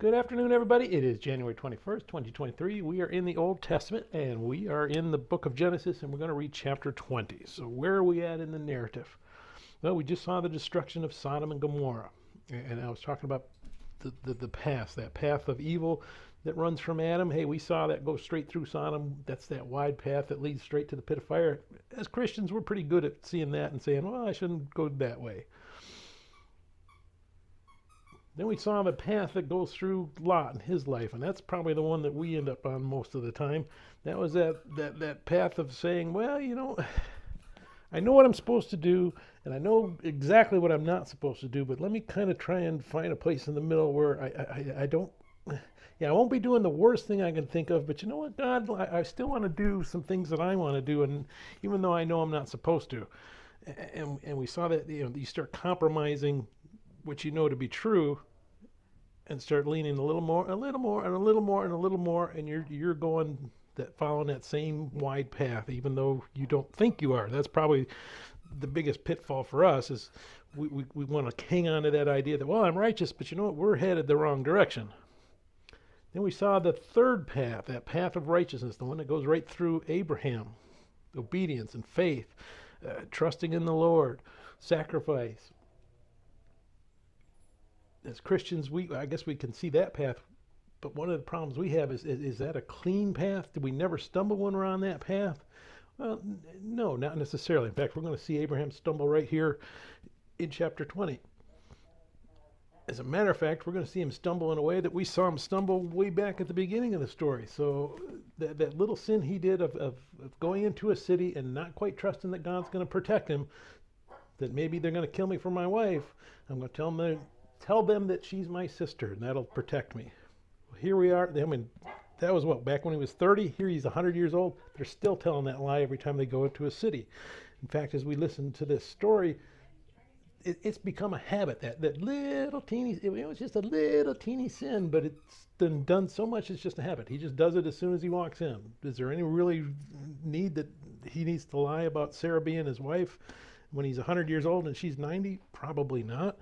Good afternoon, everybody. It is January 21st, 2023. We are in the Old Testament, and we are in the book of Genesis, and we're going to read chapter 20. So where are we at in the narrative? Well, we just saw the destruction of Sodom and Gomorrah, and I was talking about the past, that path of evil that runs from Adam. Hey, we saw that go straight through Sodom. That's that wide path that leads straight to the pit of fire. As Christians, we're pretty good at seeing that and saying, well, I shouldn't go that way. Then we saw the path that goes through Lot and his life, and that's probably the one that we end up on most of the time. That was that path of saying, well, you know, I know what I'm supposed to do, and I know exactly what I'm not supposed to do, but let me kind of try and find a place in the middle where I don't, I won't be doing the worst thing I can think of, but you know what, God, I still want to do some things that I want to do, and even though I know I'm not supposed to. And we saw that, you start compromising what you know to be true, and start leaning a little more, and a little more, and you're going following that same wide path, even though you don't think you are. That's probably the biggest pitfall for us, is we want to hang on to that idea that, well, I'm righteous, but you know what, we're headed the wrong direction. Then we saw the third path, that path of righteousness, the one that goes right through Abraham, obedience and faith, trusting in the Lord, sacrifice. As Christians, I guess we can see that path, but one of the problems we have is that a clean path? Did we never stumble when we're on that path? Well, no, not necessarily. In fact, we're going to see Abraham stumble right here in chapter 20. As a matter of fact, we're going to see him stumble in a way that we saw him stumble way back at the beginning of the story. So that little sin he did of going into a city and not quite trusting that God's going to protect him, that maybe they're going to kill me for my wife, I'm going to tell them that she's my sister, and that'll protect me. Well, here we are. I mean, that was back when he was 30. Here he's 100 years old. They're still telling that lie every time they go into a city. In fact, as we listen to this story, it's become a habit, that little teeny, it was just a little teeny sin, but it's been done so much, it's just a habit. He just does it as soon as he walks in. Is there any really need that he needs to lie about Sarah being his wife when he's 100 years old and she's 90? Probably not.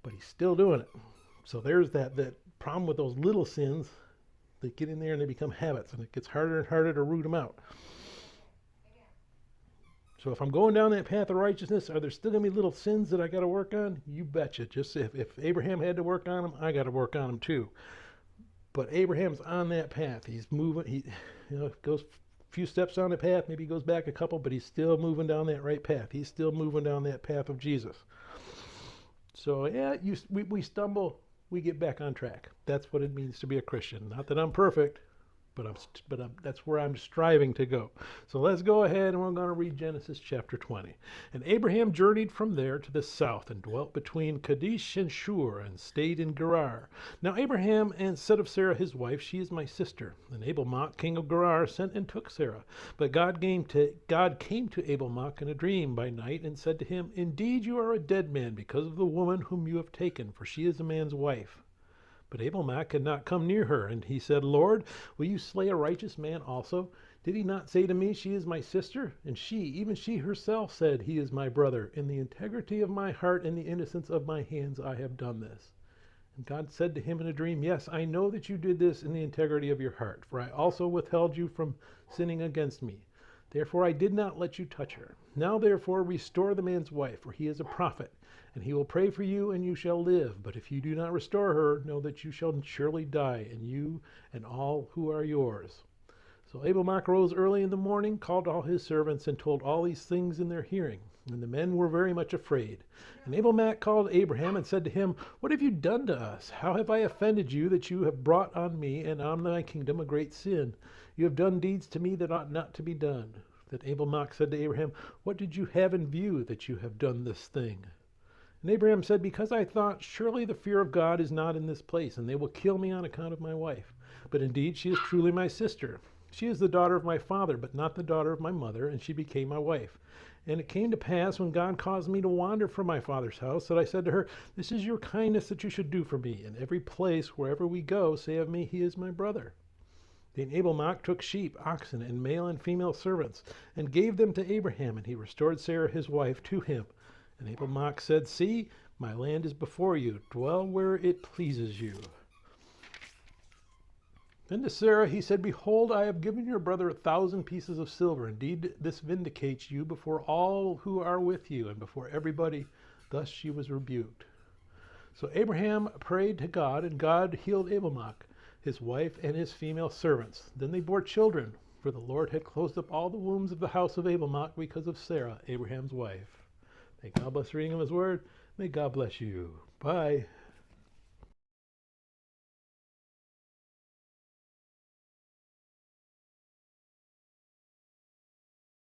But he's still doing it. So there's that problem with those little sins. They get in there and they become habits, and it gets harder and harder to root them out. So if I'm going down that path of righteousness, are there still going to be little sins that I got to work on? You betcha. Just if Abraham had to work on them, I got to work on them too. But Abraham's on that path. He's moving. He goes a few steps down the path. Maybe he goes back a couple, but he's still moving down that right path. He's still moving down that path of Jesus. So yeah, we stumble, we get back on track. That's what it means to be a Christian. Not that I'm perfect, but that's where I'm striving to go. So let's go ahead, and we're going to read Genesis chapter 20. And Abraham journeyed from there to the south and dwelt between Kadesh and Shur and stayed in Gerar. Now Abraham said of Sarah his wife, she is my sister. And Abelmach, king of Gerar, sent and took Sarah. But God came to Abelmach in a dream by night and said to him, indeed you are a dead man because of the woman whom you have taken, for she is a man's wife. But Abelmach had not come near her, and he said, Lord, will you slay a righteous man also? Did he not say to me, she is my sister? And even she herself said, he is my brother. In the integrity of my heart and the innocence of my hands I have done this. And God said to him in a dream, yes, I know that you did this in the integrity of your heart, for I also withheld you from sinning against me. Therefore I did not let you touch her. Now therefore restore the man's wife, for he is a prophet. And he will pray for you, and you shall live. But if you do not restore her, know that you shall surely die, and you and all who are yours. So Abelmach rose early in the morning, called all his servants, and told all these things in their hearing. And the men were very much afraid. And Abelmach called Abraham and said to him, what have you done to us? How have I offended you, that you have brought on me and on my kingdom a great sin? You have done deeds to me that ought not to be done. Then Abelmach said to Abraham, what did you have in view that you have done this thing? And Abraham said, because I thought, surely the fear of God is not in this place, and they will kill me on account of my wife. But indeed she is truly my sister. She is the daughter of my father, but not the daughter of my mother, and she became my wife. And it came to pass, when God caused me to wander from my father's house, that I said to her, this is your kindness that you should do for me. In every place, wherever we go, say of me, he is my brother. Then Abelmach took sheep, oxen, and male and female servants, and gave them to Abraham, and he restored Sarah his wife to him. And Abelmach said, see, my land is before you. Dwell where it pleases you. Then to Sarah he said, Behold, I have given your brother 1,000 pieces of silver. Indeed, this vindicates you before all who are with you, and before everybody. Thus she was rebuked. So Abraham prayed to God, and God healed Abimelech, his wife, and his female servants. Then they bore children, for the Lord had closed up all the wombs of the house of Abimelech because of Sarah, Abraham's wife. May God bless the reading of his word. May God bless you. Bye.